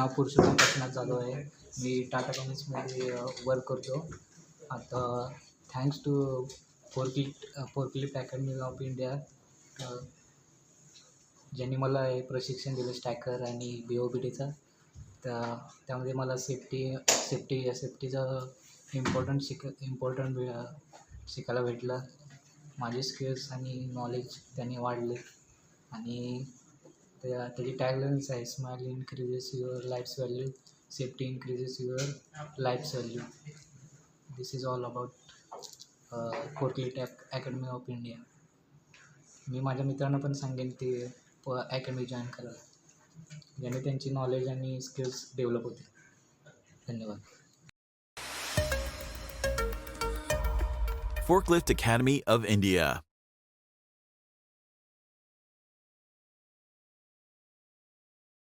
नाव पुरुषोत्तम काशीनाथ जाधव आहे. मी टाटा कंपनीजमध्ये वर्क करतो. आता thanks to forklift academy of India, ज्यांनी मला हे प्रशिक्षण दिलं स्टॅकर आणि BOPTचं. त्यामध्ये मला सेफ्टीचं इम्पॉर्टंट शिकायला भेटलं. माझे स्किल्स आणि नॉलेज त्यांनी वाढले. आणि त्याची टॅगलाईन्स आहे, smile increases your life's value, safety increases your life's value. This is all about forklift academy of India. मी माझ्या मित्रांना पण सांगेन ते अकॅडमी जॉईन करायला, ज्याने त्यांची नॉलेज आणि स्किल्स डेव्हलप होते. धन्यवाद. Forklift Academy of India.